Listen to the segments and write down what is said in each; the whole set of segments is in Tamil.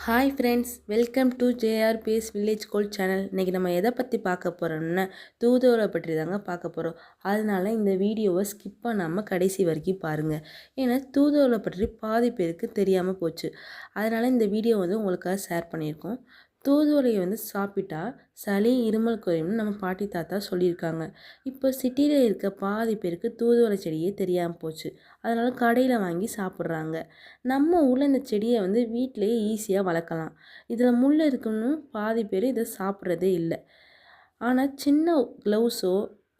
Hi friends, welcome to JRPS village gold channel. இன்றைக்கி நம்ம எதை பற்றி பார்க்க போகிறோம்னா தூதுவளை பற்றி தாங்க பார்க்க போகிறோம். அதனால் இந்த வீடியோவை ஸ்கிப் பண்ணாமல் கடைசி வரைக்கும் பாருங்கள். ஏன்னா தூதுவளை பற்றி பாதி பேருக்கு தெரியாமல் போச்சு. அதனால் இந்த வீடியோ உங்களுக்காக ஷேர் பண்ணியிருக்கோம். தூதுவளையை சாப்பிட்டா சளி இருமல் குறையும்னு நம்ம பாட்டி தாத்தா சொல்லியிருக்காங்க. இப்போ சிட்டியில் இருக்க பாதி பேருக்கு தூதுவளை செடியே தெரியாமல் போச்சு. அதனால் கடையில் வாங்கி சாப்பிட்றாங்க. நம்ம ஊரில் இந்த செடியை வீட்டிலேயே ஈஸியாக வளர்க்கலாம். இதில் முள் இருக்குன்னு பாதி பேர் இதை சாப்பிட்றதே இல்லை. ஆனால் சின்ன க்ளவுஸோ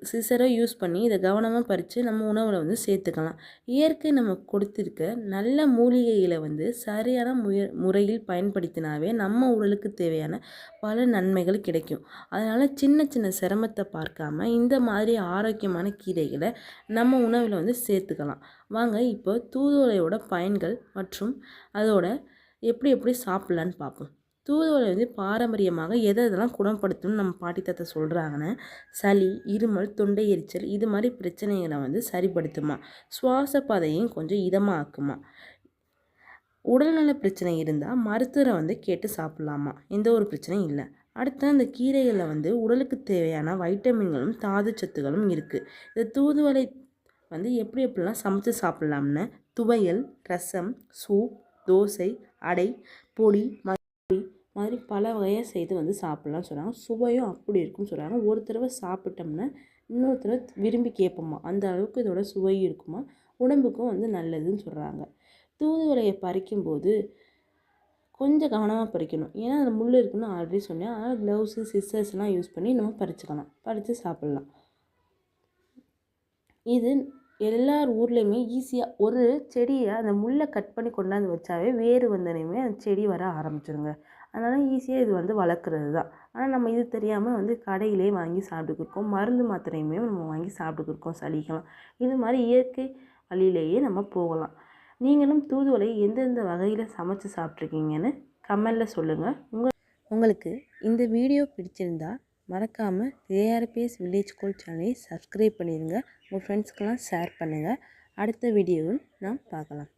சிசரோ யூஸ் பண்ணி இதை கவனமாக பறித்து நம்ம உணவில் சேர்த்துக்கலாம். இயற்கை நம்ம கொடுத்துருக்க நல்ல மூலிகைகளை சரியான முறையில் பயன்படுத்தினாவே நம்ம உடலுக்கு தேவையான பல நன்மைகள் கிடைக்கும். அதனால் சின்ன சின்ன சிரமத்தை பார்க்காம இந்த மாதிரி ஆரோக்கியமான கீரைகளை நம்ம உணவில் சேர்த்துக்கலாம். வாங்க இப்போ தூதுவளையோட பயன்கள் மற்றும் அதோட எப்படி சாப்பிட்லான்னு பார்ப்போம். தூதுவளை பாரம்பரியமாக எதெல்லாம் குணப்படுத்தணும்னு நம்ம பாட்டி தாத்தா சொல்கிறாங்கன்னு, சளி, இருமல், தொண்டை எரிச்சல் இது மாதிரி பிரச்சனைகளை சரிப்படுத்துமா, சுவாச பாதையும் கொஞ்சம் இதமாக ஆக்குமா. உடல்நல பிரச்சனை இருந்தால் மருத்துவரை கேட்டு சாப்பிட்லாமா, எந்த ஒரு பிரச்சனையும் இல்லை. அடுத்து அந்த கீரைகளில் உடலுக்கு தேவையான வைட்டமின்களும் தாது சத்துகளும் இருக்குது. இந்த தூதுவளை எப்படிலாம் சமைச்சு சாப்பிட்லாம்னு துவையல், ரசம், சூப், தோசை, அடை, பொடி மாதிரி பல வகையாக செய்து சாப்பிட்லான்னு சொல்கிறாங்க. சுவையும் அப்படி இருக்குன்னு சொல்கிறாங்க. ஒரு தடவை சாப்பிட்டோம்னா இன்னொரு தடவை விரும்பி கேட்போமா, அந்த அளவுக்கு இதோட சுவையும் இருக்குமா, உடம்புக்கும் நல்லதுன்னு சொல்கிறாங்க. தூதுவளையை பறிக்கும்போது கொஞ்சம் கவனமாக பறிக்கணும். ஏன்னா அதில் முள் இருக்குன்னு ஆல்ரெடி சொன்னேன். அதனால் க்ளவுஸு, சிசர்ஸ்லாம் யூஸ் பண்ணி நம்ம பறிச்சுக்கலாம், பறித்து சாப்பிட்லாம். இது எல்லார் ஊர்லேயுமே ஈஸியாக ஒரு செடியை அந்த முள்ளை கட் பண்ணி கொண்டாந்து வச்சாவே வேறு வந்தனையுமே அந்த செடி வர ஆரம்பிச்சிருங்க. அதனால் ஈஸியாக இது வளர்க்குறது தான். ஆனால் நம்ம இது தெரியாமல் கடையிலே வாங்கி சாப்பிட்டுக்கிருக்கோம். மருந்து மாத்திரையுமே நம்ம வாங்கி சாப்பிட்டுக்கிருக்கோம் சளிக்கலாம். இது மாதிரி இயற்கை வழியிலேயே நம்ம போகலாம். நீங்களும் தூதுவளை எந்தெந்த வகையில் சமைச்சு சாப்பிட்ருக்கீங்கன்னு கமெண்டில் சொல்லுங்கள். உங்களுக்கு இந்த வீடியோ பிடிச்சிருந்தா மறக்காமல் JRPS வில்லேஜ் கோல்ட் சேனலை சப்ஸ்கிரைப் பண்ணிடுங்க. உங்கள் ஃப்ரெண்ட்ஸ்க்கெல்லாம் ஷேர் பண்ணுங்கள். அடுத்த வீடியோவில் நாம் பார்க்கலாம்.